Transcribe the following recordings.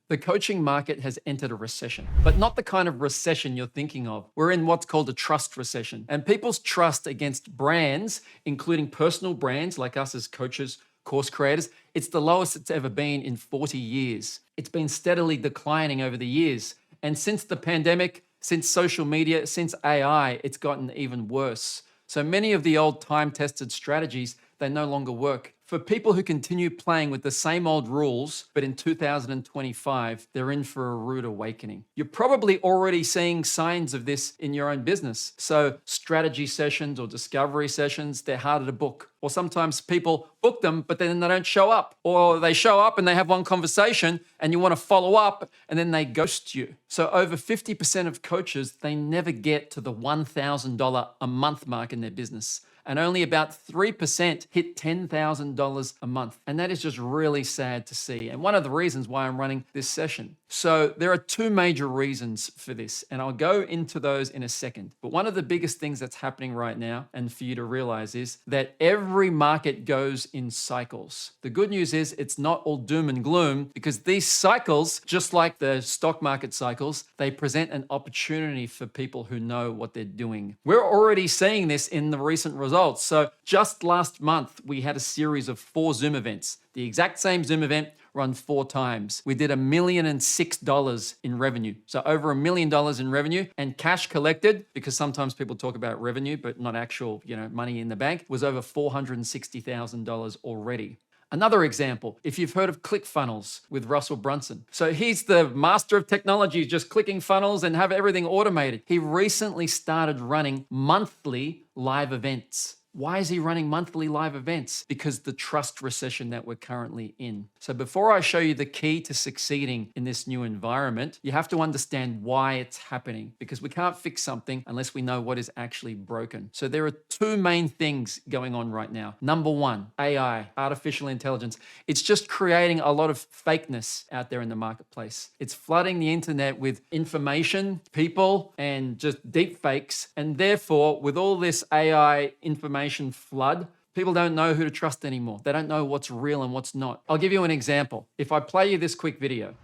The coaching market has entered a recession, but not the kind of recession you're thinking of. We're in what's called a trust recession, and people's trust against brands, including personal brands like us as coaches, course creators, it's the lowest it's ever been in 40 years. It's been steadily declining over the years. And since the pandemic, since social media, since AI, it's gotten even worse. So many of the old time-tested strategies, they no longer work. For people who continue playing with the same old rules, but in 2025, they're in for a rude awakening. You're probably already seeing signs of this in your own business. So strategy sessions or discovery sessions, they're harder to book. Or sometimes people book them, but then they don't show up. Or they show up and they have one conversation and you want to follow up and then they ghost you. So over 50% of coaches, they never get to the $1,000 a month mark in their business. And only about 3% hit $10,000 a month. And that is just really sad to see. And one of the reasons why I'm running this session. So there are two major reasons for this, and I'll go into those in a second. But one of the biggest things that's happening right now, and for you to realize, is that every market goes in cycles. The good news is it's not all doom and gloom, because these cycles, just like the stock market cycles, they present an opportunity for people who know what they're doing. We're already seeing this in the recent results. So just last month, we had a series of 4 Zoom events. The exact same Zoom event run 4 times. We did $1,006,000 in revenue. So over $1 million in revenue, and cash collected, because sometimes people talk about revenue, but not actual, money in the bank, was over $460,000 already. Another example, if you've heard of ClickFunnels with Russell Brunson. So he's the master of technology, just clicking funnels and have everything automated. He recently started running monthly live events. Why is he running monthly live events? Because the trust recession that we're currently in. So before I show you the key to succeeding in this new environment, you have to understand why it's happening, because we can't fix something unless we know what is actually broken. So there are 2 main things going on right now. Number 1, AI, artificial intelligence. It's just creating a lot of fakeness out there in the marketplace. It's flooding the internet with information, people, and just deep fakes. And therefore, with all this AI information flood, people don't know who to trust anymore. They don't know what's real and what's not. I'll give you an example. If I play you this quick video.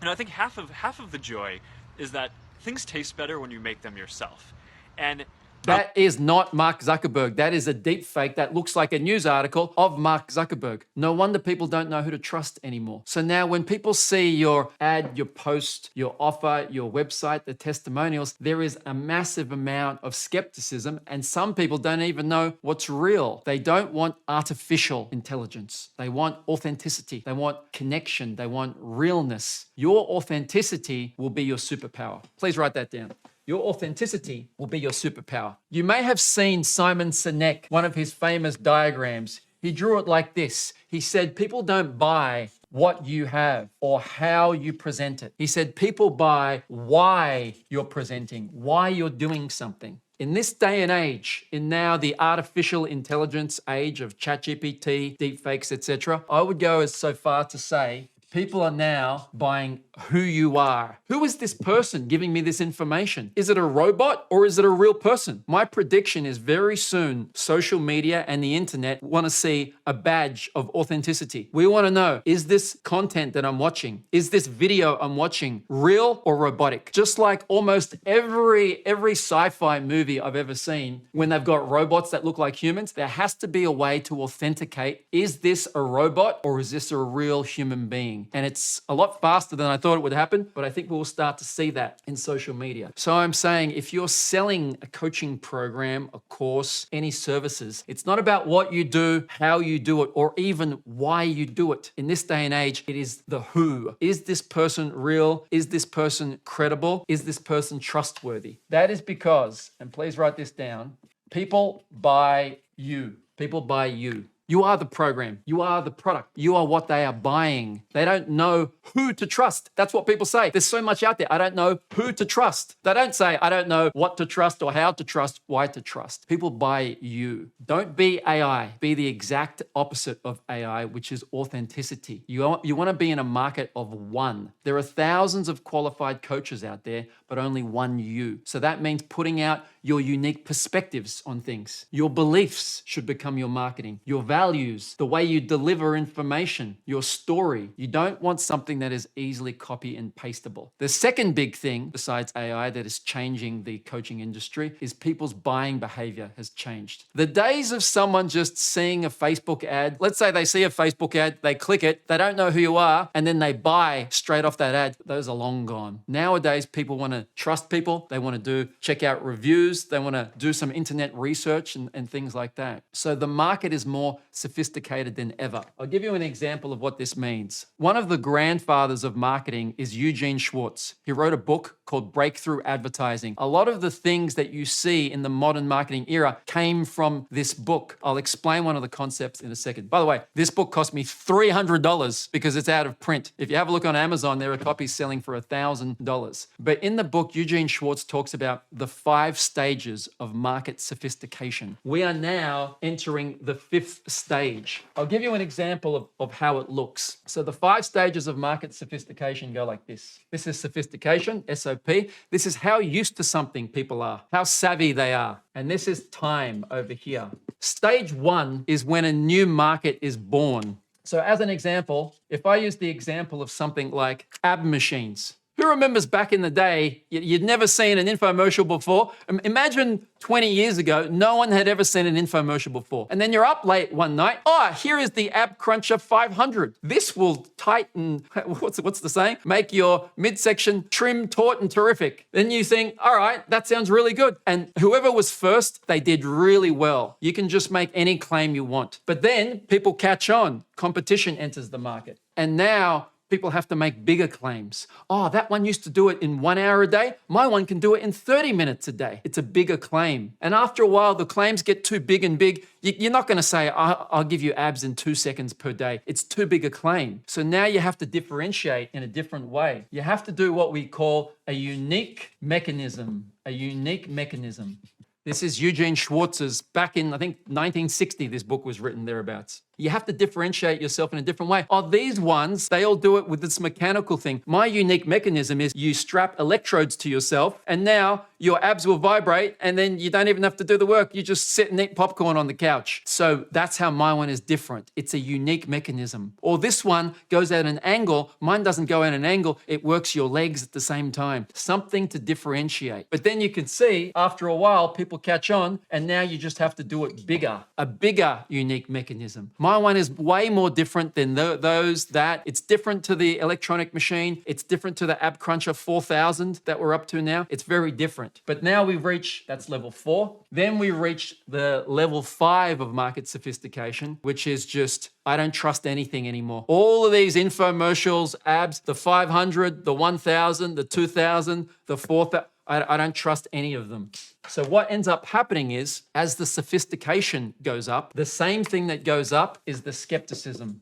And I think half of the joy is that things taste better when you make them yourself. And that is not Mark Zuckerberg. That is a deep fake that looks like a news article of Mark Zuckerberg. No wonder people don't know who to trust anymore. So now when people see your ad, your post, your offer, your website, the testimonials, there is a massive amount of skepticism, and some people don't even know what's real. They don't want artificial intelligence. They want authenticity. They want connection. They want realness. Your authenticity will be your superpower. Please write that down. Your authenticity will be your superpower. You may have seen Simon Sinek, one of his famous diagrams. He drew it like this. He said, people don't buy what you have or how you present it. He said, people buy why you're presenting, why you're doing something. In this day and age, in now the artificial intelligence age of ChatGPT, deepfakes, etc., I would go as so far to say, people are now buying who you are. Who is this person giving me this information? Is it a robot or is it a real person? My prediction is very soon, social media and the internet want to see a badge of authenticity. We want to know, is this content that I'm watching, is this video I'm watching real or robotic? Just like almost every sci-fi movie I've ever seen, when they've got robots that look like humans, there has to be a way to authenticate, is this a robot or is this a real human being? And it's a lot faster than I thought it would happen, but I think we'll start to see that in social media. So I'm saying if you're selling a coaching program, a course, any services, it's not about what you do, how you do it, or even why you do it. In this day and age, it is the who. Is this person real? Is this person credible? Is this person trustworthy? That is because, and please write this down, people buy you. People buy you. You are the program. You are the product. You are what they are buying. They don't know who to trust. That's what people say. There's so much out there. I don't know who to trust. They don't say, I don't know what to trust or how to trust, why to trust. People buy you. Don't be AI. Be the exact opposite of AI, which is authenticity. You want to be in a market of one. There are thousands of qualified coaches out there, but only one you. So that means putting out your unique perspectives on things. Your beliefs should become your marketing. Your values, the way you deliver information, your story. You don't want something that is easily copy and pastable. The second big thing besides AI that is changing the coaching industry is people's buying behavior has changed. The days of someone just seeing a Facebook ad, let's say they see a Facebook ad, they click it, they don't know who you are, and then they buy straight off that ad. Those are long gone. Nowadays, people want to trust people. They want to check out reviews. They want to do some internet research and things like that. So the market is more sophisticated than ever. I'll give you an example of what this means. One of the grandfathers of marketing is Eugene Schwartz. He wrote a book called Breakthrough Advertising. A lot of the things that you see in the modern marketing era came from this book. I'll explain one of the concepts in a second. By the way, this book cost me $300 because it's out of print. If you have a look on Amazon, there are copies selling for $1,000. But in the book, Eugene Schwartz talks about the 5 stages of market sophistication. We are now entering the 5th stage. I'll give you an example of how it looks. So the 5 stages of market sophistication go like this. This is sophistication, SOP. This is how used to something people are, how savvy they are. And this is time over here. Stage 1 is when a new market is born. So as an example, if I use the example of something like ab machines, who remembers back in the day, you'd never seen an infomercial before? Imagine 20 years ago, no one had ever seen an infomercial before. And then you're up late one night. Oh, here is the Ab Cruncher 500. This will tighten, what's the saying? Make your midsection trim, taut, and terrific. Then you think, all right, that sounds really good. And whoever was first, they did really well. You can just make any claim you want. But then people catch on. Competition enters the market. And now people have to make bigger claims. Oh, that one used to do it in 1 hour a day. My one can do it in 30 minutes a day. It's a bigger claim. And after a while, the claims get too big and big. You're not going to say, I'll give you abs in 2 seconds per day. It's too big a claim. So now you have to differentiate in a different way. You have to do what we call a unique mechanism. A unique mechanism. This is Eugene Schwartz's, back in, I think, 1960, this book was written thereabouts. You have to differentiate yourself in a different way. Oh, these ones, they all do it with this mechanical thing. My unique mechanism is you strap electrodes to yourself and now your abs will vibrate and then you don't even have to do the work. You just sit and eat popcorn on the couch. So that's how my one is different. It's a unique mechanism. Or this one goes at an angle. Mine doesn't go at an angle. It works your legs at the same time. Something to differentiate. But then you can see after a while, people catch on and now you just have to do it bigger. A bigger unique mechanism. My one is way more different than that. It's different to the electronic machine. It's different to the Ab Cruncher 4000 that we're up to now. It's very different. But now we've reached, that's level 4. Then we reach the level 5 of market sophistication, which is just, I don't trust anything anymore. All of these infomercials, abs, the 500, the 1000, the 2000, the 4000, I don't trust any of them. So what ends up happening is, as the sophistication goes up, the same thing that goes up is the skepticism.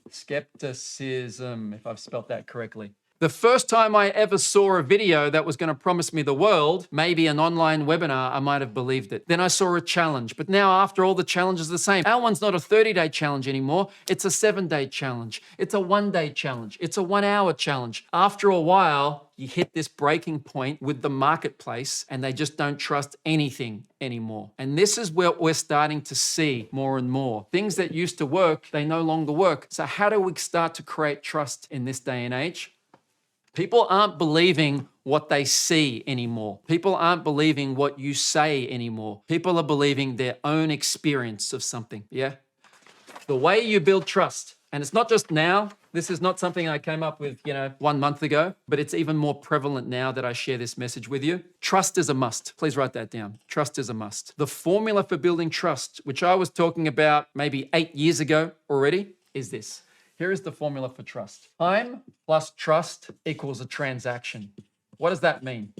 Skepticism, if I've spelt that correctly. The first time I ever saw a video that was going to promise me the world, maybe an online webinar, I might have believed it. Then I saw a challenge. But now after all the challenges are the same. Our one's not a 30-day challenge anymore. It's a 7-day challenge. It's a 1-day challenge. It's a 1-hour challenge. After a while, you hit this breaking point with the marketplace and they just don't trust anything anymore. And this is where we're starting to see more and more. Things that used to work, they no longer work. So how do we start to create trust in this day and age? People aren't believing what they see anymore. People aren't believing what you say anymore. People are believing their own experience of something, yeah? The way you build trust, and it's not just now, this is not something I came up with, 1 month ago, but it's even more prevalent now that I share this message with you. Trust is a must. Please write that down. Trust is a must. The formula for building trust, which I was talking about maybe 8 years ago already, is this. Here is the formula for trust. Time plus trust equals a transaction. What does that mean?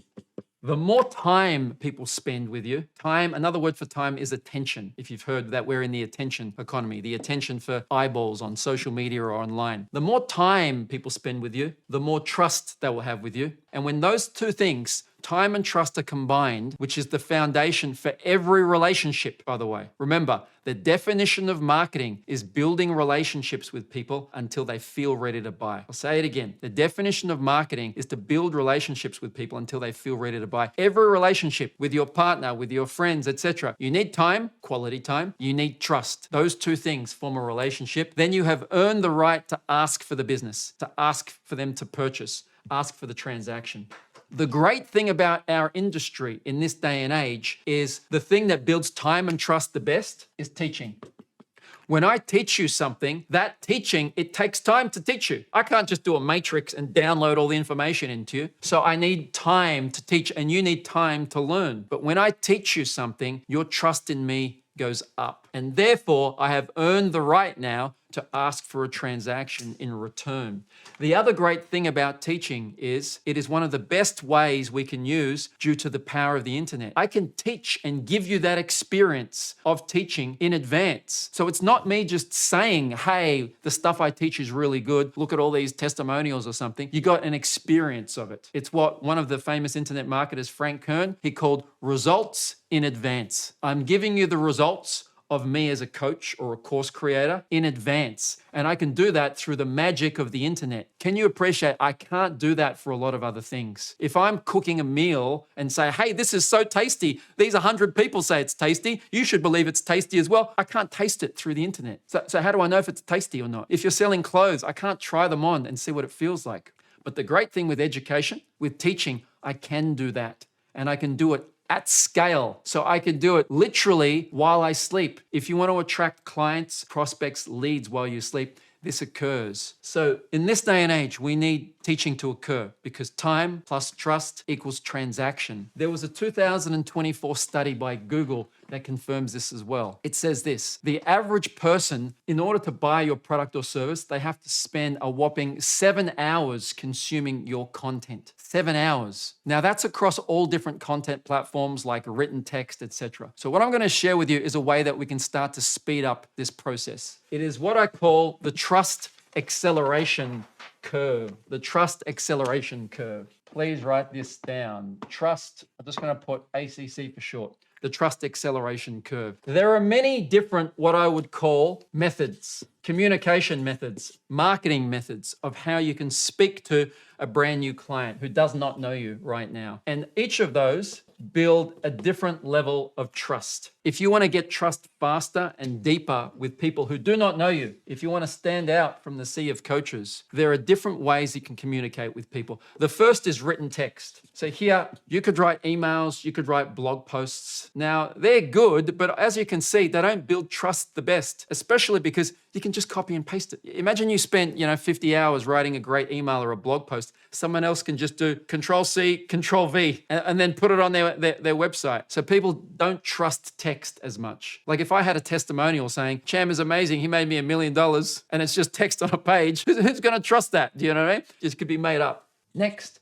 The more time people spend with you, time, another word for time is attention. If you've heard that we're in the attention economy, the attention for eyeballs on social media or online. The more time people spend with you, the more trust they will have with you. And when those two things, Time and trust are combined, which is the foundation for every relationship, by the way. Remember, the definition of marketing is building relationships with people until they feel ready to buy. I'll say it again. The definition of marketing is to build relationships with people until they feel ready to buy. Every relationship with your partner, with your friends, etc. You need time, quality time. You need trust. Those two things form a relationship. Then you have earned the right to ask for the business, to ask for them to purchase, ask for the transaction. The great thing about our industry in this day and age is the thing that builds time and trust the best is teaching. When I teach you something, that teaching, it takes time to teach you. I can't just do a matrix and download all the information into you. So I need time to teach, and you need time to learn. But when I teach you something, your trust in me goes up. And therefore, I have earned the right now to ask for a transaction in return. The other great thing about teaching is it is one of the best ways we can use due to the power of the internet. I can teach and give you that experience of teaching in advance. So it's not me just saying, hey, the stuff I teach is really good. Look at all these testimonials or something. You got an experience of it. It's what one of the famous internet marketers, Frank Kern, he called results in advance. I'm giving you the results of me as a coach or a course creator in advance. And I can do that through the magic of the internet. Can you appreciate I can't do that for a lot of other things? If I'm cooking a meal and say, hey, this is so tasty, these 100 people say it's tasty, you should believe it's tasty as well. I can't taste it through the internet. So how do I know if it's tasty or not? If you're selling clothes, I can't try them on and see what it feels like. But the great thing with education, with teaching, I can do that. And I can do it at scale. So I can do it literally while I sleep. If you want to attract clients, prospects, leads while you sleep, this occurs. So in this day and age, we need teaching to occur because time plus trust equals transaction. There was a 2024 study by Google that confirms this as well. It says this: the average person, in order to buy your product or service, they have to spend a whopping 7 hours consuming your content. 7 hours. Now that's across all different content platforms like written text, etc. So what I'm going to share with you is a way that we can start to speed up this process. It is what I call the trust acceleration curve. The trust acceleration curve. Please write this down. Trust, I'm just going to put ACC for short. The trust acceleration curve. There are many different, what I would call methods, communication methods, marketing methods of how you can speak to a brand new client who does not know you right now. And each of those build a different level of trust. If you want to get trust faster and deeper with people who do not know you, if you want to stand out from the sea of coaches, there are different ways you can communicate with people. The first is written text. So here, you could write emails, you could write blog posts. Now, they're good, but as you can see, they don't build trust the best, especially because you can just copy and paste it. Imagine you spent, 50 hours writing a great email or a blog post. Someone else can just do Control-C, Control-V, and then put it on their website. So people don't trust text as much. Like if I had a testimonial saying, Cham is amazing, he made me $1 million, and it's just text on a page, who's going to trust that? Do you know what I mean? It could be made up. Next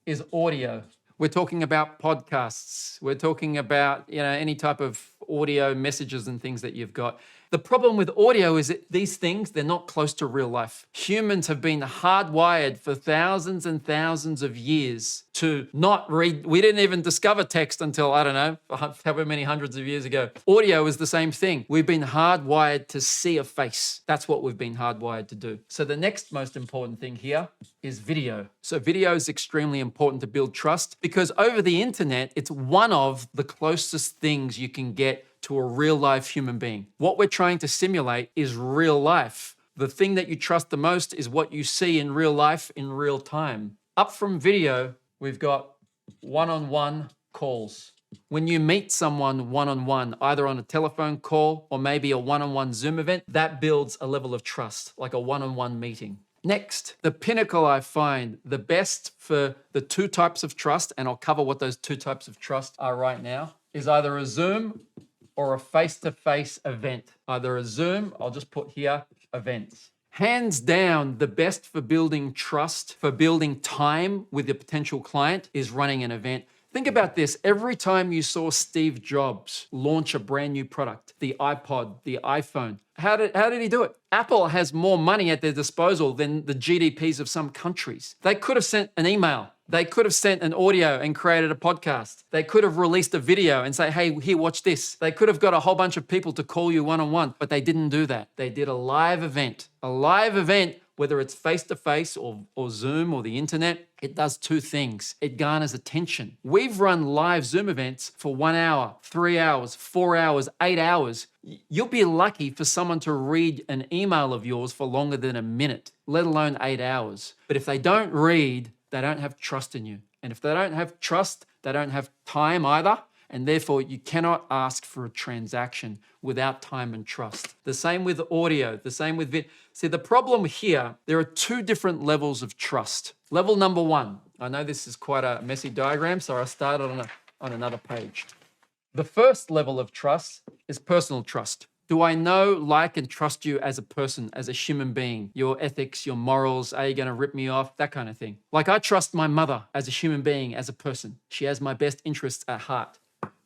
is audio. We're talking about podcasts. We're talking about, any type of audio messages and things that you've got. The problem with audio is that these things, they're not close to real life. Humans have been hardwired for thousands and thousands of years to not read. We didn't even discover text until, I don't know, however many hundreds of years ago. Audio is the same thing. We've been hardwired to see a face. That's what we've been hardwired to do. So the next most important thing here is video. So video is extremely important to build trust because over the internet, it's one of the closest things you can get to a real life human being. What we're trying to simulate is real life. The thing that you trust the most is what you see in real life in real time. Up from video, we've got one-on-one calls. When you meet someone one-on-one, either on a telephone call or maybe a one-on-one Zoom event, that builds a level of trust, like a one-on-one meeting. Next, the pinnacle I find, the best for the two types of trust, and I'll cover what those two types of trust are right now, is either a Zoom or a face-to-face event. Either a Zoom, I'll just put here, events. Hands down, the best for building trust, for building time with a potential client is running an event. Think about this. Every time you saw Steve Jobs launch a brand new product, the iPod, the iPhone, how did he do it? Apple has more money at their disposal than the GDPs of some countries. They could have sent an email They could have sent an audio and created a podcast. They could have released a video and say, hey, here, watch this. They could have got a whole bunch of people to call you one-on-one, but they didn't do that. They did a live event. A live event, whether it's face-to-face or Zoom or the internet, it does two things. It garners attention. We've run live Zoom events for 1 hour, 3 hours, 4 hours, 8 hours. You'll be lucky for someone to read an email of yours for longer than a minute, let alone 8 hours. But if they don't read, they don't have trust in you. And if they don't have trust, they don't have time either. And therefore, you cannot ask for a transaction without time and trust. The same with audio, the same with video. See, the problem here, there are two different levels of trust. Level number one, I know this is quite a messy diagram, so I started on another page. The first level of trust is personal trust. Do I know, like, and trust you as a person, as a human being? Your ethics, your morals, are you going to rip me off? That kind of thing. Like, I trust my mother as a human being, as a person. She has my best interests at heart.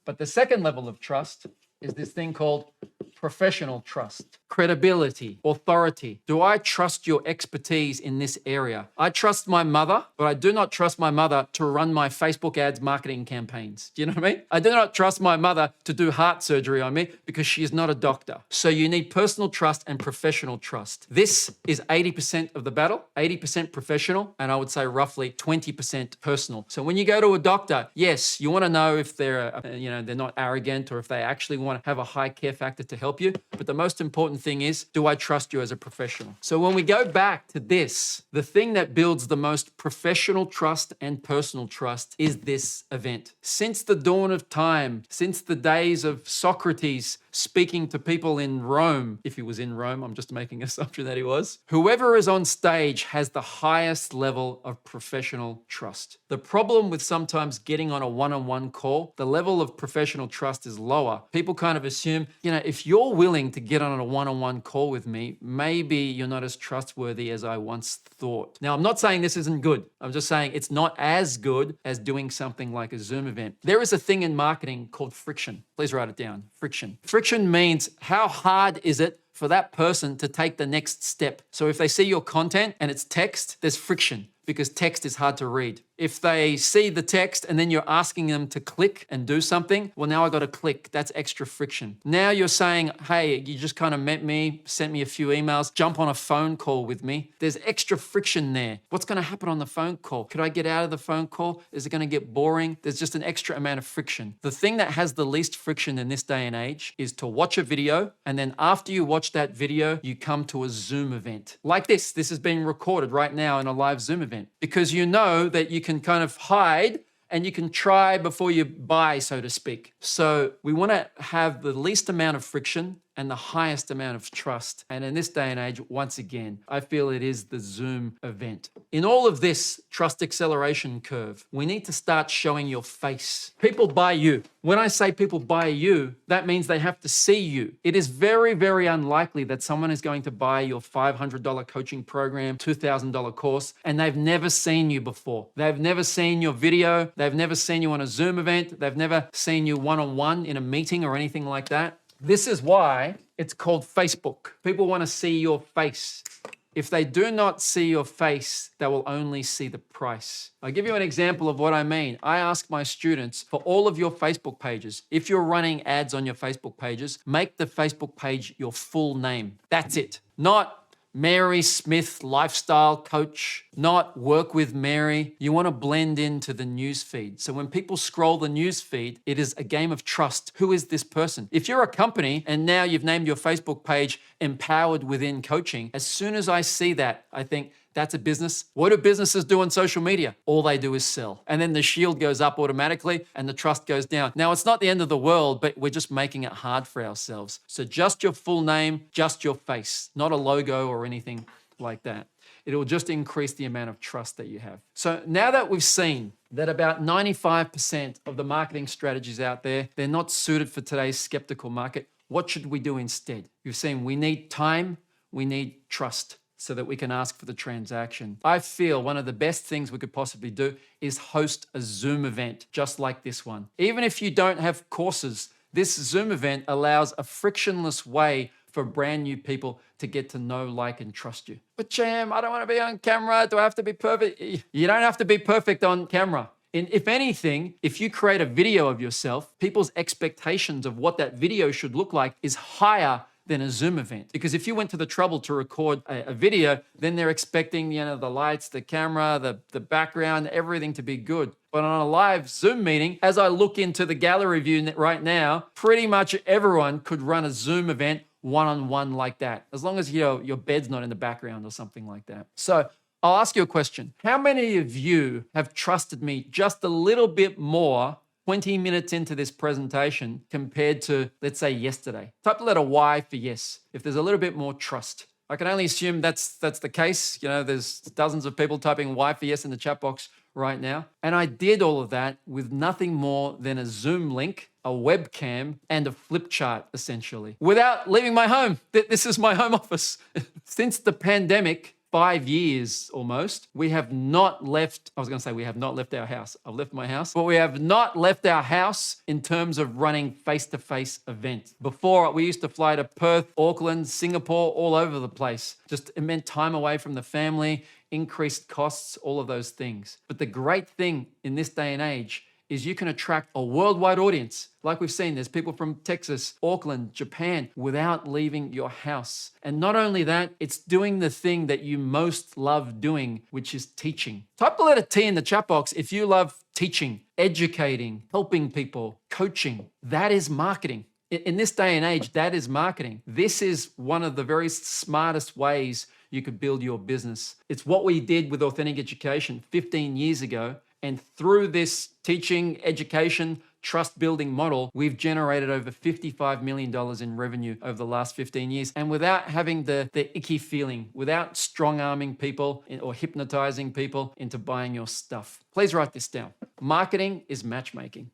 But the second level of trust is this thing called professional trust, credibility, authority. Do I trust your expertise in this area? I trust my mother, but I do not trust my mother to run my Facebook ads marketing campaigns. Do you know what I mean? I do not trust my mother to do heart surgery on me because she is not a doctor. So you need personal trust and professional trust. This is 80% of the battle, 80% professional, and I would say roughly 20% personal. So when you go to a doctor, yes, you want to know if they're not arrogant or if they actually want to have a high care factor to help you. But the most important thing is, do I trust you as a professional? So when we go back to this, the thing that builds the most professional trust and personal trust is this event. Since the dawn of time, since the days of Socrates speaking to people in Rome, if he was in Rome, I'm just making an assumption that he was, whoever is on stage has the highest level of professional trust. The problem with sometimes getting on a one-on-one call, the level of professional trust is lower. People kind of assume, if you're willing to get on a one-on-one call with me, maybe you're not as trustworthy as I once thought. Now, I'm not saying this isn't good. I'm just saying it's not as good as doing something like a Zoom event. There is a thing in marketing called friction. Please write it down. Friction. Friction means how hard is it for that person to take the next step. So if they see your content and it's text, there's friction because text is hard to read. If they see the text and then you're asking them to click and do something, well, now I got to click. That's extra friction. Now you're saying, hey, you just kind of met me, sent me a few emails, jump on a phone call with me. There's extra friction there. What's going to happen on the phone call? Could I get out of the phone call? Is it going to get boring? There's just an extra amount of friction. The thing that has the least friction in this day and age is to watch a video, and then after you watch that video, you come to a Zoom event. Like this. This is being recorded right now in a live Zoom event because you know that you can kind of hide and you can try before you buy, so to speak. So we want to have the least amount of friction and the highest amount of trust. And in this day and age, once again, I feel it is the Zoom event. In all of this trust acceleration curve, we need to start showing your face. People buy you. When I say people buy you, that means they have to see you. It is very, very unlikely that someone is going to buy your $500 coaching program, $2,000 course, and they've never seen you before. They've never seen your video. They've never seen you on a Zoom event. They've never seen you one-on-one in a meeting or anything like that. This is why it's called Facebook. People want to see your face. If they do not see your face, they will only see the price. I'll give you an example of what I mean. I ask my students for all of your Facebook pages, if you're running ads on your Facebook pages, make the Facebook page your full name. That's it. Not Mary Smith lifestyle coach, not work with Mary. You want to blend into the news feed. So when people scroll the news feed, it is a game of trust. Who is this person? If you're a company and now you've named your Facebook page Empowered Within Coaching, as soon as I see that, I think, that's a business. What do businesses do on social media? All they do is sell. And then the shield goes up automatically and the trust goes down. Now, it's not the end of the world, but we're just making it hard for ourselves. So just your full name, just your face, not a logo or anything like that. It will just increase the amount of trust that you have. So now that we've seen that about 95% of the marketing strategies out there, they're not suited for today's skeptical market, what should we do instead? You've seen we need time, we need trust, so that we can ask for the transaction. I feel one of the best things we could possibly do is host a Zoom event just like this one. Even if you don't have courses, this Zoom event allows a frictionless way for brand new people to get to know, like, and trust you. But Cham, I don't want to be on camera. Do I have to be perfect? You don't have to be perfect on camera. And if anything, if you create a video of yourself, people's expectations of what that video should look like is higher than a Zoom event. Because if you went to the trouble to record a video, then they're expecting, the lights, the camera, the background, everything to be good. But on a live Zoom meeting, as I look into the gallery view right now, pretty much everyone could run a Zoom event one-on-one like that, as long as your bed's not in the background or something like that. So I'll ask you a question. How many of you have trusted me just a little bit more 20 minutes into this presentation compared to, let's say, yesterday? Type the letter Y for yes, if there's a little bit more trust. I can only assume that's the case. There's dozens of people typing Y for yes in the chat box right now. And I did all of that with nothing more than a Zoom link, a webcam, and a flip chart, essentially, without leaving my home. This is my home office. Since the pandemic, 5 years almost, we have not left, I was going to say we have not left our house. I've left my house, but we have not left our house in terms of running face-to-face events. Before, we used to fly to Perth, Auckland, Singapore, all over the place. Just it meant time away from the family, increased costs, all of those things. But the great thing in this day and age is you can attract a worldwide audience. Like we've seen, there's people from Texas, Auckland, Japan, without leaving your house. And not only that, it's doing the thing that you most love doing, which is teaching. Type the letter T in the chat box if you love teaching, educating, helping people, coaching. That is marketing. In this day and age, that is marketing. This is one of the very smartest ways you could build your business. It's what we did with Authentic Education 15 years ago. And through this teaching, education, trust building model, we've generated over $55 million in revenue over the last 15 years. And without having the icky feeling, without strong arming people or hypnotizing people into buying your stuff. Please write this down. Marketing is matchmaking.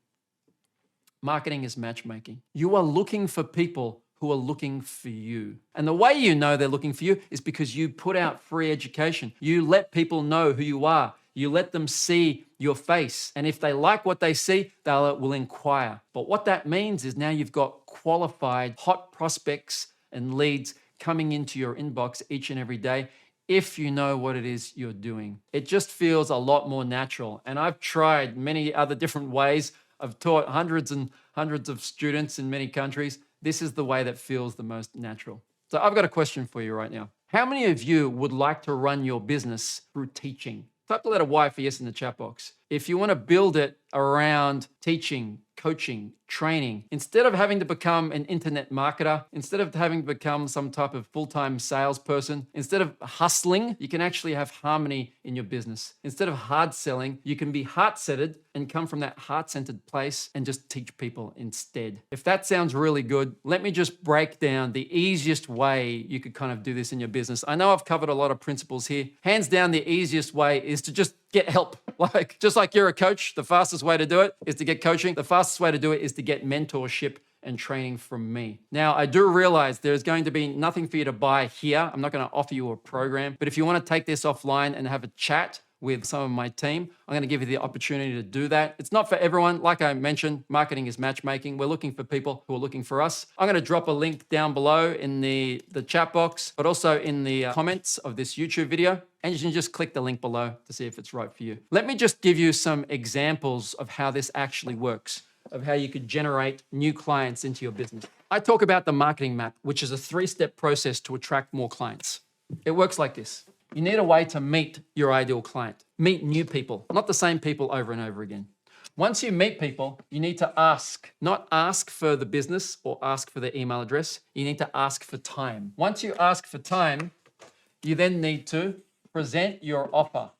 Marketing is matchmaking. You are looking for people who are looking for you. And the way you know they're looking for you is because you put out free education. You let people know who you are. You let them see your face. And if they like what they see, they will inquire. But what that means is now you've got qualified, hot prospects and leads coming into your inbox each and every day if you know what it is you're doing. It just feels a lot more natural. And I've tried many other different ways. I've taught hundreds and hundreds of students in many countries. This is the way that feels the most natural. So I've got a question for you right now. How many of you would like to run your business through teaching? Type the letter Y for yes in the chat box. If you want to build it around teaching, coaching, training, instead of having to become an internet marketer, instead of having to become some type of full-time salesperson, instead of hustling, you can actually have harmony in your business. Instead of hard selling, you can be heart-centered and come from that heart-centered place and just teach people instead. If that sounds really good, let me just break down the easiest way you could kind of do this in your business. I know I've covered a lot of principles here. Hands down, the easiest way is to just get help. Just like you're a coach, the fastest way to do it is to get coaching. The fastest way to do it is to get mentorship and training from me. Now, I do realize there's going to be nothing for you to buy here. I'm not going to offer you a program, but if you want to take this offline and have a chat with some of my team, I'm going to give you the opportunity to do that. It's not for everyone. Like I mentioned, marketing is matchmaking. We're looking for people who are looking for us. I'm going to drop a link down below in the chat box, but also in the comments of this YouTube video. And you can just click the link below to see if it's right for you. Let me just give you some examples of how this actually works, of how you could generate new clients into your business. I talk about the marketing map, which is a 3-step process to attract more clients. It works like this. You need a way to meet your ideal client. Meet new people, not the same people over and over again. Once you meet people, you need to ask, not ask for the business or ask for their email address. You need to ask for time. Once you ask for time, you then need to present your offer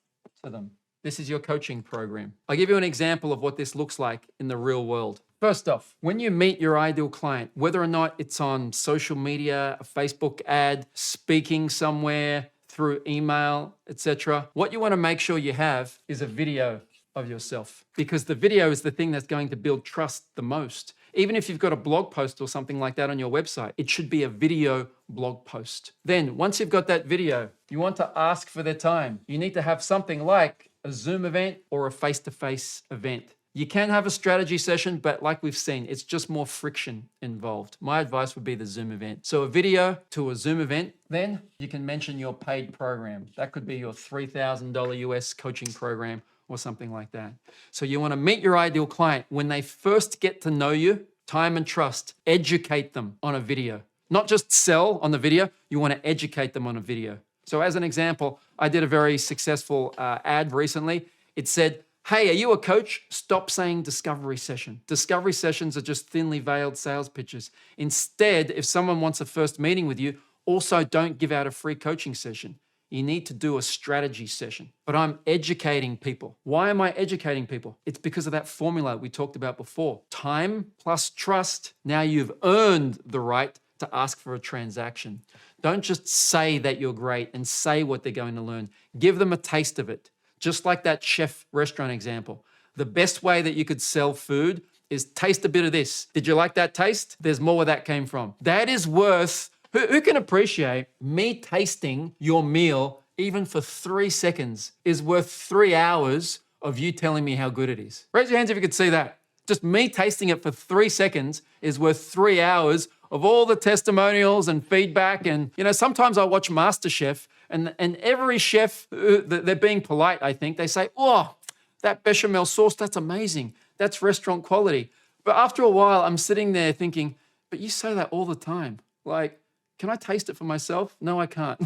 to them. This is your coaching program. I'll give you an example of what this looks like in the real world. First off, when you meet your ideal client, whether or not it's on social media, a Facebook ad, speaking somewhere, through email, etc., what you want to make sure you have is a video of yourself, because the video is the thing that's going to build trust the most. Even if you've got a blog post or something like that on your website, it should be a video blog post. Then once you've got that video, you want to ask for their time. You need to have something like a Zoom event or a face-to-face event. You can have a strategy session, but like we've seen, it's just more friction involved. My advice would be the Zoom event. So a video to a Zoom event, then you can mention your paid program. That could be your $3,000 US coaching program or something like that. So you want to meet your ideal client. When they first get to know you, time and trust, educate them on a video. Not just sell on the video, you want to educate them on a video. So as an example, I did a very successful ad recently. It said, hey, are you a coach? Stop saying discovery session. Discovery sessions are just thinly veiled sales pitches. Instead, if someone wants a first meeting with you, also don't give out a free coaching session. You need to do a strategy session. But I'm educating people. Why am I educating people? It's because of that formula we talked about before. Time plus trust. Now you've earned the right to ask for a transaction. Don't just say that you're great and say what they're going to learn. Give them a taste of it. Just like that chef restaurant example. The best way that you could sell food is taste a bit of this. Did you like that taste? There's more where that came from. That is worth, who can appreciate me tasting your meal even for 3 seconds is worth 3 hours of you telling me how good it is. Raise your hands if you could see that. Just me tasting it for 3 seconds is worth 3 hours of all the testimonials and feedback. And, sometimes I watch MasterChef and every chef, they're being polite, I think. They say, oh, that bechamel sauce, that's amazing. That's restaurant quality. But after a while, I'm sitting there thinking, but you say that all the time. Like, can I taste it for myself? No, I can't.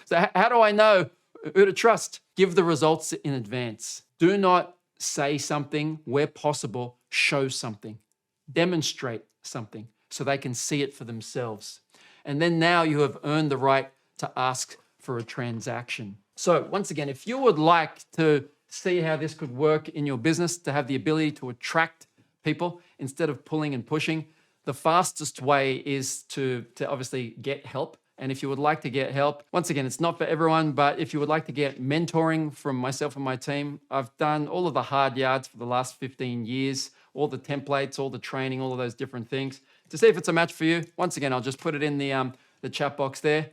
So how do I know who to trust? Give the results in advance. Do not say something where possible. Show something. Demonstrate something so they can see it for themselves. And then now you have earned the right to ask for a transaction. So once again, if you would like to see how this could work in your business, to have the ability to attract people instead of pulling and pushing, the fastest way is to obviously get help. And if you would like to get help, once again, it's not for everyone, but if you would like to get mentoring from myself and my team, I've done all of the hard yards for the last 15 years, all the templates, all the training, all of those different things. To see if it's a match for you, once again, I'll just put it in the chat box there.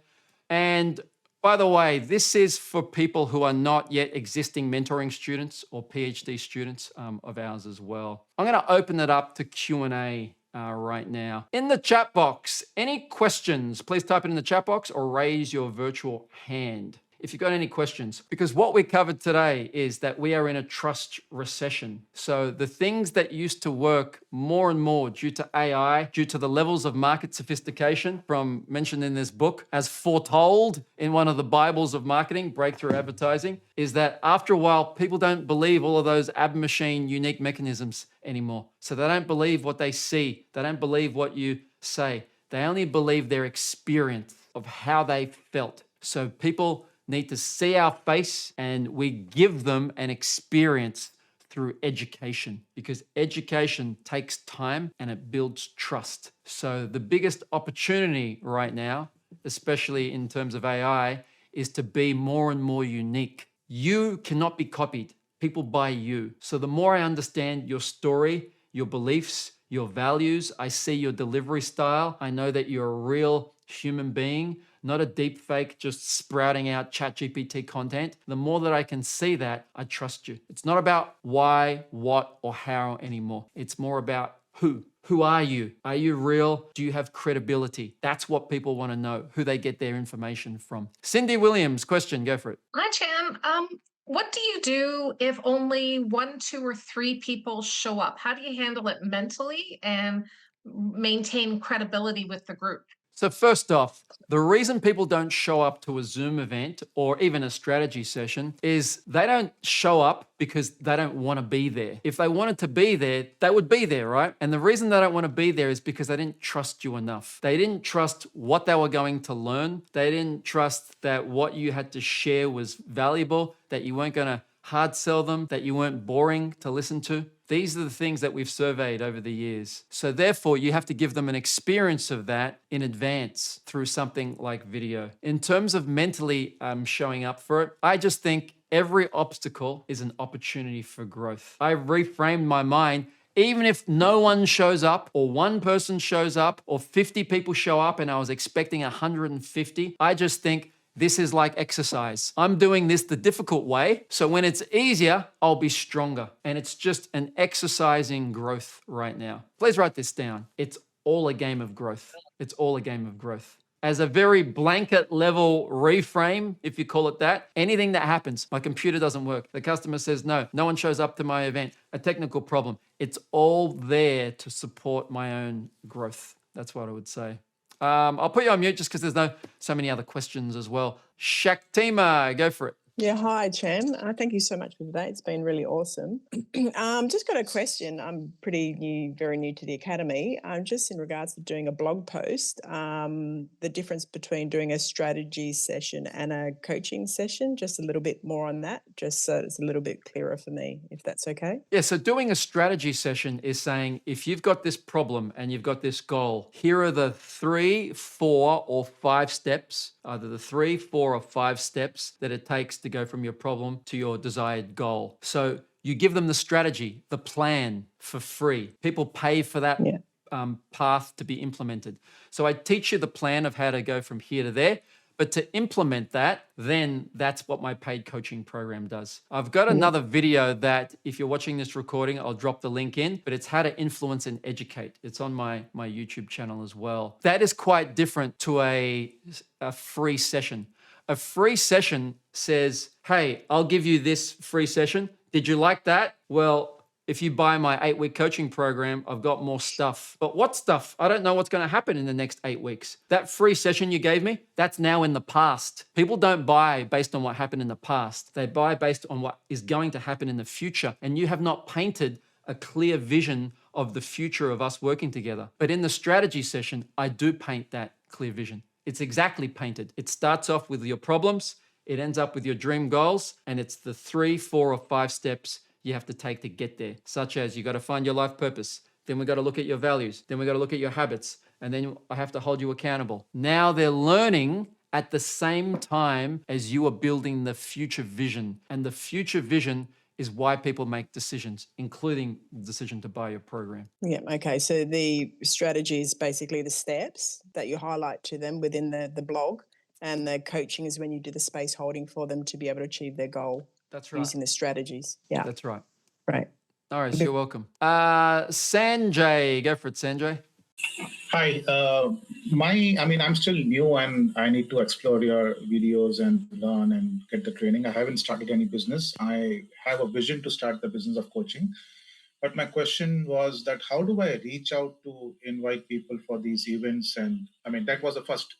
And by the way, this is for people who are not yet existing mentoring students or PhD students of ours as well. I'm going to open it up to Q&A right now. In the chat box, any questions, please type it in the chat box or raise your virtual hand if you've got any questions, because what we covered today is that we are in a trust recession. So the things that used to work more and more due to AI, due to the levels of market sophistication from mentioned in this book, as foretold in one of the Bibles of marketing, Breakthrough Advertising, is that after a while, people don't believe all of those ab machine unique mechanisms anymore. So they don't believe what they see. They don't believe what you say. They only believe their experience of how they felt. So people need to see our face and we give them an experience through education, because education takes time and it builds trust. So the biggest opportunity right now, especially in terms of AI, is to be more and more unique. You cannot be copied. People buy you. So the more I understand your story, your beliefs, your values, I see your delivery style, I know that you're a real human being, not a deep fake just sprouting out ChatGPT content. The more that I can see that, I trust you. It's not about why, what, or how anymore. It's more about who. Who are you? Are you real? Do you have credibility? That's what people want to know, who they get their information from. Cindy Williams, question, go for it. Hi, Cham. What do you do if only 1, 2, or 3 people show up? How do you handle it mentally and maintain credibility with the group? So first off, the reason people don't show up to a Zoom event or even a strategy session is they don't show up because they don't want to be there. If they wanted to be there, they would be there, right? And the reason they don't want to be there is because they didn't trust you enough. They didn't trust what they were going to learn. They didn't trust that what you had to share was valuable, that you weren't going to hard sell them, that you weren't boring to listen to. These are the things that we've surveyed over the years. So therefore, you have to give them an experience of that in advance through something like video. In terms of mentally showing up for it, I just think every obstacle is an opportunity for growth. I reframed my mind. Even if no one shows up or one person shows up or 50 people show up and I was expecting 150, I just think This is like exercise. I'm doing this the difficult way. So when it's easier, I'll be stronger. And it's just an exercising growth right now. Please write this down. It's all a game of growth. It's all a game of growth. As a very blanket level reframe, if you call it that, anything that happens, my computer doesn't work, the customer says no one shows up to my event, a technical problem, it's all there to support my own growth. That's what I would say. I'll put you on mute just because there's so many other questions as well. Shaktima, go for it. Yeah, hi, Cham. Thank you so much for today. It's been really awesome. Just got a question. I'm pretty new, very new to the Academy. Just in regards to doing a blog post, the difference between doing a strategy session and a coaching session, just a little bit more on that, just so it's a little bit clearer for me, if that's okay. Yeah, so doing a strategy session is saying, if you've got this problem and you've got this goal, here are the 3, 4, or 5 steps, either the 3, 4, or 5 steps that it takes to go from your problem to your desired goal. So you give them the strategy, the plan for free. People pay for that path to be implemented. So I teach you the plan of how to go from here to there. But to implement that, then that's what my paid coaching program does. I've got another video that if you're watching this recording, I'll drop the link in, but it's how to influence and educate. It's on my YouTube channel as well. That is quite different to a free session. A free session says, hey, I'll give you this free session. Did you like that? Well, if you buy my 8-week coaching program, I've got more stuff. But what stuff? I don't know what's going to happen in the next 8 weeks. That free session you gave me, that's now in the past. People don't buy based on what happened in the past. They buy based on what is going to happen in the future. And you have not painted a clear vision of the future of us working together. But in the strategy session, I do paint that clear vision. It's exactly painted. It starts off with your problems. It ends up with your dream goals. And it's the 3, 4, or 5 steps you have to take to get there, such as you got to find your life purpose. Then we got to look at your values. Then we got to look at your habits. And then I have to hold you accountable. Now they're learning at the same time as you are building the future vision. And the future vision is why people make decisions, including the decision to buy your program. Yeah, okay. So the strategy is basically the steps that you highlight to them within the blog. And the coaching is when you do the space holding for them to be able to achieve their goal. That's right. Using the strategies. Yeah. That's right. Right. All right, so you're welcome. Sanjay, go for it, Sanjay. Hi, I'm still new and I need to explore your videos and learn and get the training. I haven't started any business. I have a vision to start the business of coaching. But my question was that how do I reach out to invite people for these events? And that was the first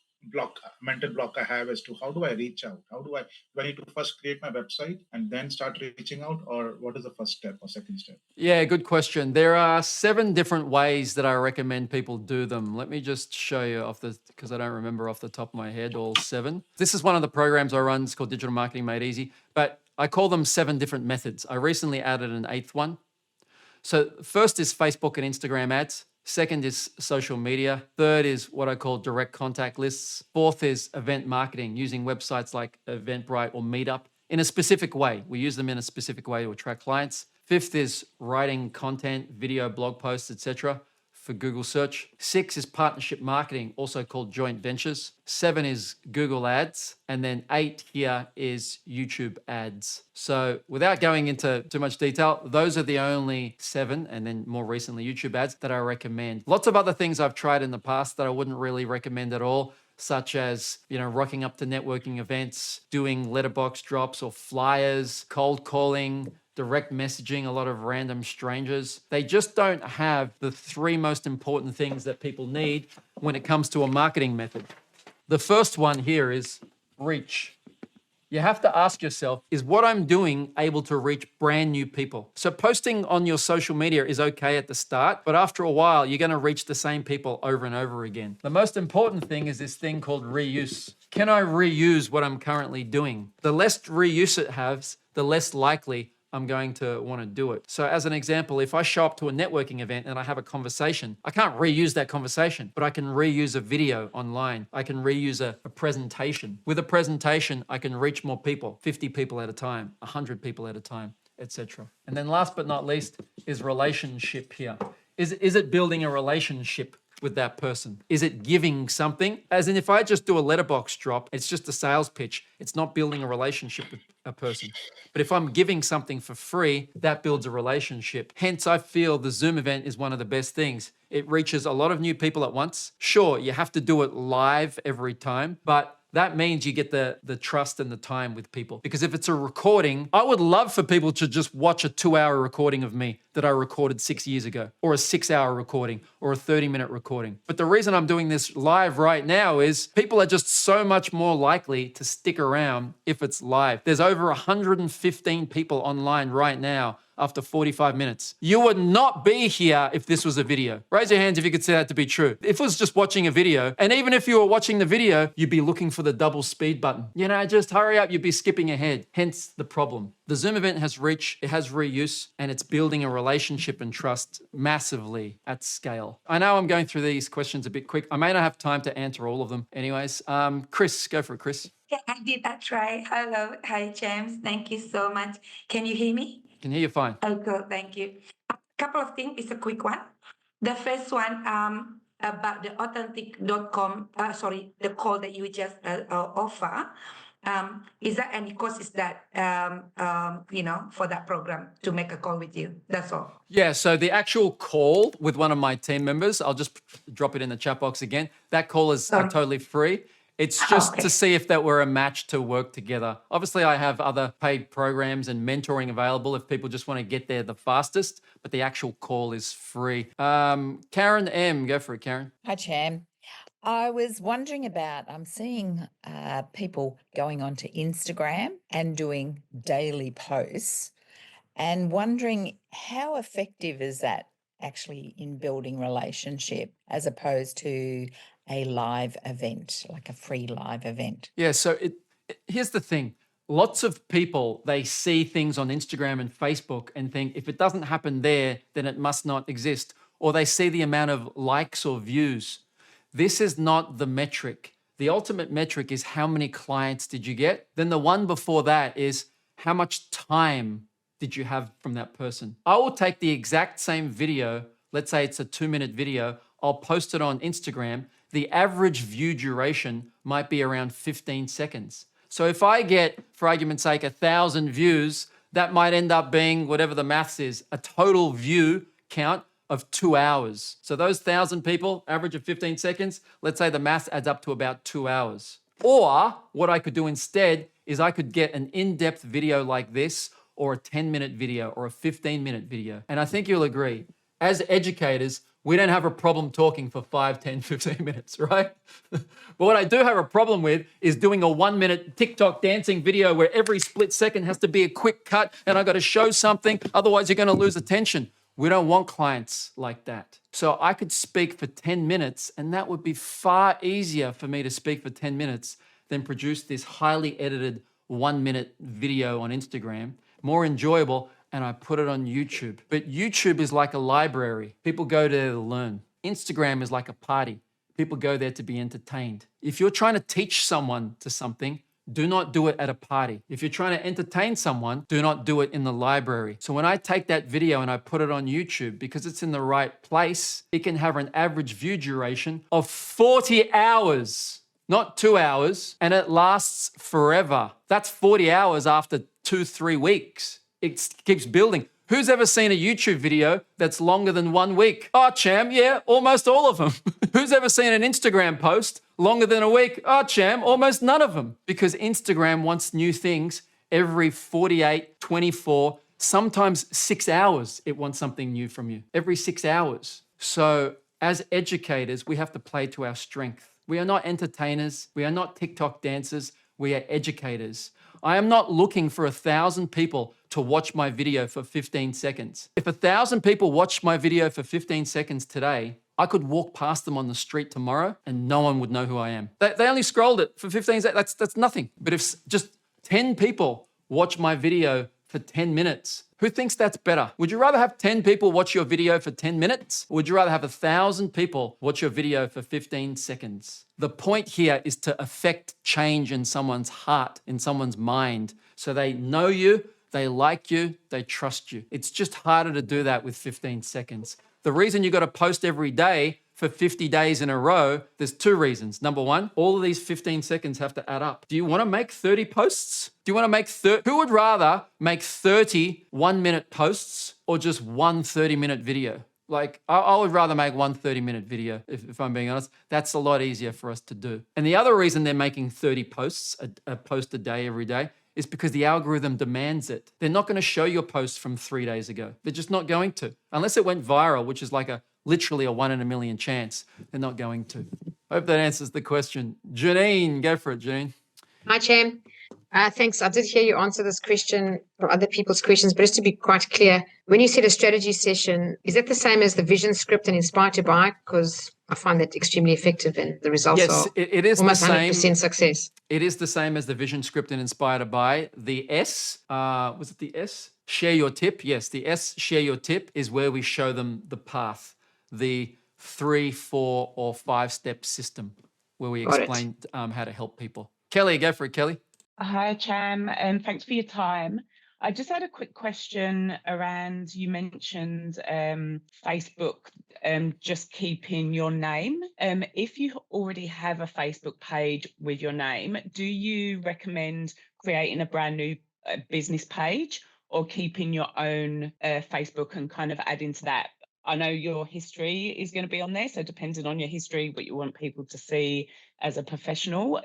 mental block I have as to how do I reach out? Do I need to first create my website and then start reaching out, or what is the first step or second step? Yeah, good question. There are 7 different ways that I recommend people do them. Let me just show you because I don't remember off the top of my head all 7. This is one of the programs I run. It's called Digital Marketing Made Easy, but I call them 7 different methods. I recently added an 8th one. So first is Facebook and Instagram ads. Second is social media. Third is what I call direct contact lists. Fourth is event marketing, using websites like Eventbrite or Meetup in a specific way. We use them in a specific way to attract clients. Fifth is writing content, video, blog posts, etc. for Google search. 6 is partnership marketing, also called joint ventures. 7 is Google ads. And then 8 here is YouTube ads. So without going into too much detail, those are the only 7, and then more recently YouTube ads that I recommend. Lots of other things I've tried in the past that I wouldn't really recommend at all, such as, rocking up to networking events, doing letterbox drops or flyers, cold calling, direct messaging a lot of random strangers. They just don't have the 3 most important things that people need when it comes to a marketing method. The first one here is reach. You have to ask yourself, is what I'm doing able to reach brand new people? So posting on your social media is okay at the start, but after a while, you're going to reach the same people over and over again. The most important thing is this thing called reuse. Can I reuse what I'm currently doing? The less reuse it has, the less likely I'm going to want to do it. So as an example, if I show up to a networking event and I have a conversation, I can't reuse that conversation, but I can reuse a video online. I can reuse a presentation. With a presentation, I can reach more people, 50 people at a time, 100 people at a time, etc. And then last but not least is relationship here. Is it building a relationship with that person? Is it giving something? As in, if I just do a letterbox drop, it's just a sales pitch. It's not building a relationship with a person. But if I'm giving something for free, that builds a relationship. Hence, I feel the Zoom event is one of the best things. It reaches a lot of new people at once. Sure, you have to do it live every time, but that means you get the trust and the time with people. Because if it's a recording, I would love for people to just watch a 2-hour recording of me that I recorded 6 years ago, or a 6-hour recording, or a 30-minute recording. But the reason I'm doing this live right now is people are just so much more likely to stick around if it's live. There's over 115 people online right now after 45 minutes. You would not be here if this was a video. Raise your hands if you could say that to be true. If it was just watching a video, and even if you were watching the video, you'd be looking for the double speed button. Just hurry up, you'd be skipping ahead. Hence the problem. The Zoom event has reach, it has reuse, and it's building a relationship and trust massively at scale. I know I'm going through these questions a bit quick. I may not have time to answer all of them. Anyways, Chris, go for it, Chris. Yeah, I did that try. Hello. Hi, James. Thank you so much. Can you hear me? Can hear you fine. Oh, good. Thank you. A couple of things. It's a quick one. The first one about the authentic.com, the call that you just offer. Is there any cost is that, for that program to make a call with you? That's all. Yeah, so the actual call with one of my team members, I'll just drop it in the chat box again. That call is totally free. It's just to see if that were a match to work together. Obviously, I have other paid programs and mentoring available if people just want to get there the fastest, but the actual call is free. Karen M, go for it, Karen. Hi, Cham. I was wondering about, I'm seeing people going onto Instagram and doing daily posts and wondering how effective is that actually in building relationship as opposed to a live event, like a free live event. Yeah, so here's the thing. Lots of people, they see things on Instagram and Facebook and think if it doesn't happen there, then it must not exist. Or they see the amount of likes or views. This is not the metric. The ultimate metric is how many clients did you get? Then the one before that is how much time did you have from that person? I will take the exact same video, let's say it's a 2-minute video, I'll post it on Instagram. The average view duration might be around 15 seconds. So if I get, for argument's sake, 1,000 views, that might end up being, whatever the maths is, a total view count of 2 hours. So those 1,000 people, average of 15 seconds, let's say the maths adds up to about 2 hours. Or what I could do instead is I could get an in-depth video like this, or a 10-minute video, or a 15-minute video. And I think you'll agree, as educators, we don't have a problem talking for 5, 10, 15 minutes, right? But what I do have a problem with is doing a 1-minute TikTok dancing video where every split second has to be a quick cut and I got to show something, otherwise you're going to lose attention. We don't want clients like that. So I could speak for 10 minutes and that would be far easier for me to speak for 10 minutes than produce this highly edited 1-minute video on Instagram, more enjoyable, and I put it on YouTube. But YouTube is like a library. People go there to learn. Instagram is like a party. People go there to be entertained. If you're trying to teach someone to something, do not do it at a party. If you're trying to entertain someone, do not do it in the library. So when I take that video and I put it on YouTube, because it's in the right place, it can have an average view duration of 40 hours, not 2 hours, and it lasts forever. That's 40 hours after 2-3 weeks. It keeps building. Who's ever seen a YouTube video that's longer than 1 week? Oh, Cham, yeah, almost all of them. Who's ever seen an Instagram post longer than a week? Oh, Cham, almost none of them. Because Instagram wants new things every 48, 24, sometimes 6 hours. It wants something new from you every 6 hours. So as educators, we have to play to our strength. We are not entertainers. We are not TikTok dancers. We are educators. I am not looking for 1,000 people to watch my video for 15 seconds. If 1,000 people watched my video for 15 seconds today, I could walk past them on the street tomorrow and no one would know who I am. They only scrolled it for 15 seconds. That's nothing. But if just 10 people watch my video for 10 minutes, who thinks that's better? Would you rather have 10 people watch your video for 10 minutes? Or would you rather have 1,000 people watch your video for 15 seconds? The point here is to affect change in someone's heart, in someone's mind, so they know you, they like you, they trust you. It's just harder to do that with 15 seconds. The reason you got to post every day for 50 days in a row, there's two reasons. Number one, all of these 15 seconds have to add up. Do you want to make 30 posts? Do you want to make who would rather make 30 1-minute posts or just one 30-minute video? Like, I would rather make one 30-minute video, if I'm being honest. That's a lot easier for us to do. And the other reason they're making 30 posts, a post a day every day, is because the algorithm demands it. They're not going to show your post from 3 days ago. They're just not going to. Unless it went viral, which is like literally a 1 in a million chance, they're not going to. I hope that answers the question. Janine, go for it, Janine. Hi, Cham. Thanks. I did hear you answer this question or other people's questions, but just to be quite clear, when you said a strategy session, is that the same as the vision script and Inspire to Buy? Because I find that extremely effective and the results are it is almost the same. 100% success. It is the same as the vision script and Inspire to Buy. The S, was it the S? Share your tip. Yes, the S, share your tip, is where we show them the path, the 3, 4, or 5-step system where we explain how to help people. Kelly, go for it, Kelly. Hi, Cham, and thanks for your time. I just had a quick question around, you mentioned Facebook just keeping your name. If you already have a Facebook page with your name, do you recommend creating a brand new business page or keeping your own Facebook and kind of adding to that? I know your history is going to be on there, so depending on your history, what you want people to see as a professional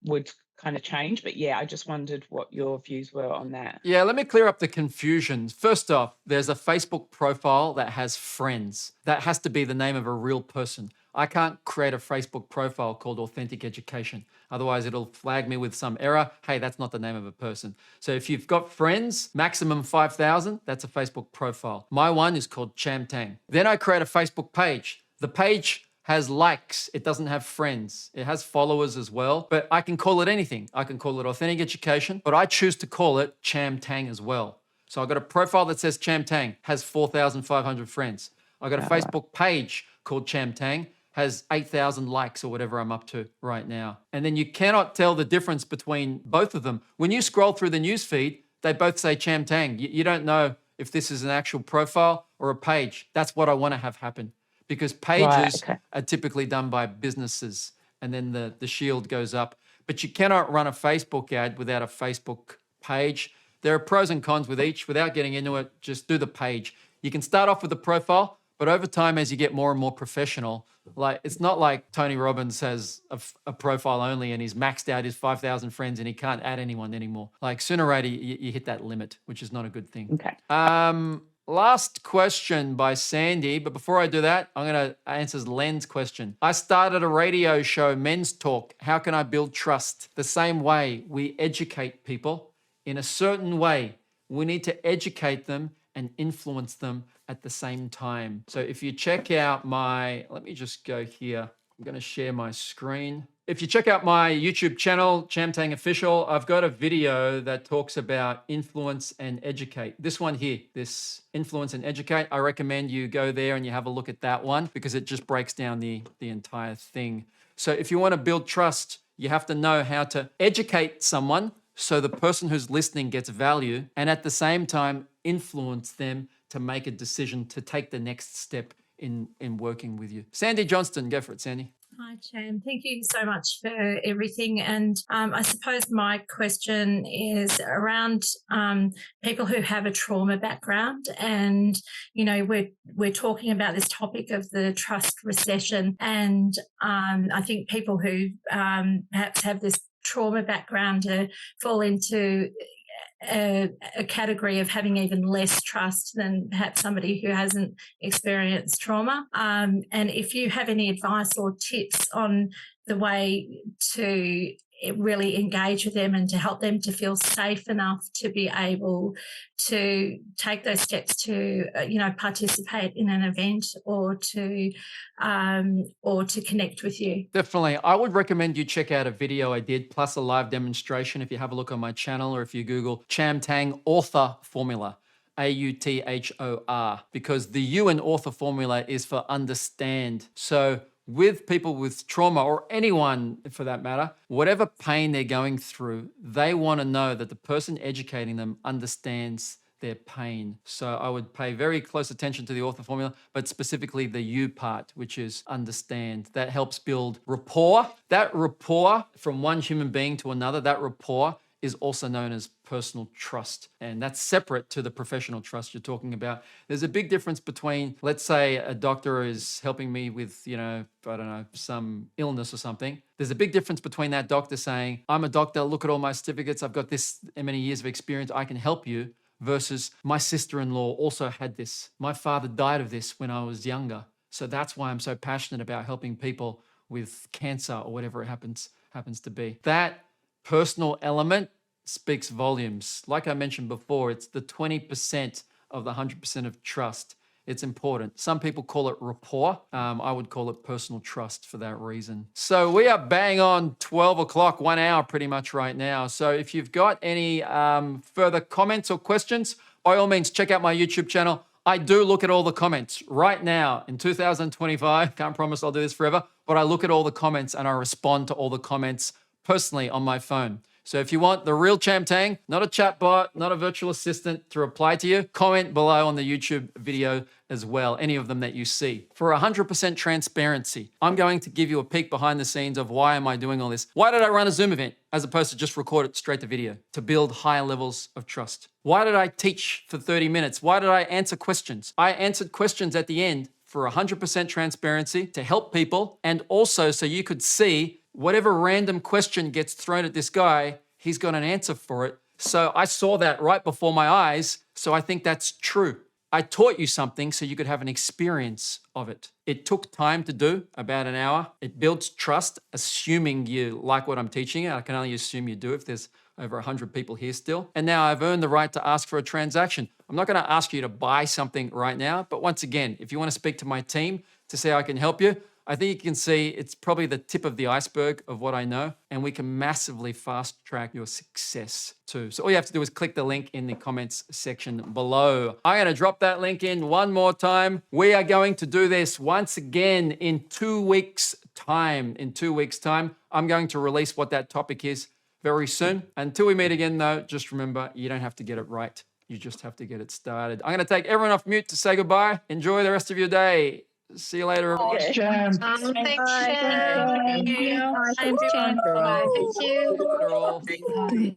would kind of change. But yeah, I just wondered what your views were on that. Yeah, let me clear up the confusion. First off, there's a Facebook profile that has friends. That has to be the name of a real person. I can't create a Facebook profile called Authentic Education. Otherwise, it'll flag me with some error. Hey, that's not the name of a person. So if you've got friends, maximum 5,000, that's a Facebook profile. My one is called Cham Tang. Then I create a Facebook page. The page has likes. It doesn't have friends. It has followers as well, but I can call it anything. I can call it Authentic Education, but I choose to call it Cham Tang as well. So I've got a profile that says Cham Tang, has 4,500 friends. I've got a Facebook page called Cham Tang, has 8,000 likes or whatever I'm up to right now. And then you cannot tell the difference between both of them. When you scroll through the news feed, they both say Cham Tang. You don't know if this is an actual profile or a page. That's what I want to have happen, because pages are typically done by businesses, and then the shield goes up. But you cannot run a Facebook ad without a Facebook page. There are pros and cons with each. Without getting into it, just do the page. You can start off with the profile, but over time, as you get more and more professional, like, it's not like Tony Robbins has a profile only and he's maxed out his 5,000 friends and he can't add anyone anymore. Like, sooner or later, you hit that limit, which is not a good thing. Okay. Last question by Sandy, but before I do that, I'm going to answer Len's question. I started a radio show, Men's Talk. How can I build trust? The same way we educate people in a certain way. We need to educate them and influence them at the same time. So if you check out let me just go here. I'm going to share my screen. If you check out my YouTube channel, Cham Tang Official, I've got a video that talks about influence and educate. This one here, this influence and educate, I recommend you go there and you have a look at that one, because it just breaks down the entire thing. So if you want to build trust, you have to know how to educate someone so the person who's listening gets value, and at the same time influence them to make a decision to take the next step in working with you. Sandy Johnston, go for it, Sandy. Hi, Cham. Thank you so much for everything. And I suppose my question is around people who have a trauma background. And, you know, we're talking about this topic of the trust recession. And I think people who perhaps have this trauma background fall into a category of having even less trust than perhaps somebody who hasn't experienced trauma. And if you have any advice or tips on the way to really engage with them and to help them to feel safe enough to be able to take those steps to, participate in an event or to connect with you. Definitely. I would recommend you check out a video I did, plus a live demonstration if you have a look on my channel, or if you Google Cham Tang Author Formula, AUTHOR, because the U in author formula is for understand. So with people with trauma, or anyone for that matter, whatever pain they're going through, they want to know that the person educating them understands their pain. So I would pay very close attention to the author formula, but specifically the U part, which is understand. That helps build rapport. That rapport from one human being to another, that rapport is also known as personal trust. And that's separate to the professional trust you're talking about. There's a big difference between, let's say a doctor is helping me with, I don't know, some illness or something. There's a big difference between that doctor saying, I'm a doctor, look at all my certificates, I've got this many years of experience, I can help you, versus my sister-in-law also had this. My father died of this when I was younger. So that's why I'm so passionate about helping people with cancer or whatever it happens to be. That personal element speaks volumes. Like I mentioned before, it's the 20% of the 100% of trust. It's important. Some people call it rapport. I would call it personal trust for that reason. So we are bang on 12 o'clock, 1 hour pretty much right now. So if you've got any further comments or questions, by all means, check out my YouTube channel. I do look at all the comments right now in 2025. Can't promise I'll do this forever, but I look at all the comments and I respond to all the comments personally on my phone. So if you want the real Cham Tang, not a chat bot, not a virtual assistant to reply to you, comment below on the YouTube video as well, any of them that you see. For 100% transparency, I'm going to give you a peek behind the scenes of why am I doing all this? Why did I run a Zoom event as opposed to just record it straight to video? To build higher levels of trust. Why did I teach for 30 minutes? Why did I answer questions? I answered questions at the end for 100% transparency to help people, and also so you could see whatever random question gets thrown at this guy, he's got an answer for it. So I saw that right before my eyes, so I think that's true. I taught you something so you could have an experience of it. It took time to do, about an hour. It builds trust, assuming you like what I'm teaching you. I can only assume you do if there's over 100 people here still. And now I've earned the right to ask for a transaction. I'm not going to ask you to buy something right now, but once again, if you want to speak to my team to say I can help you, I think you can see it's probably the tip of the iceberg of what I know, and we can massively fast track your success too. So all you have to do is click the link in the comments section below. I'm going to drop that link in one more time. We are going to do this once again in 2 weeks' time. In 2 weeks' time, I'm going to release what that topic is very soon. Until we meet again though, just remember, you don't have to get it right. You just have to get it started. I'm going to take everyone off mute to say goodbye. Enjoy the rest of your day. See you later. Thanks, Cham. Thanks, Bye. Cham. Thank you. Bye. Bye, everyone. Bye. Bye. Thank you. Later all.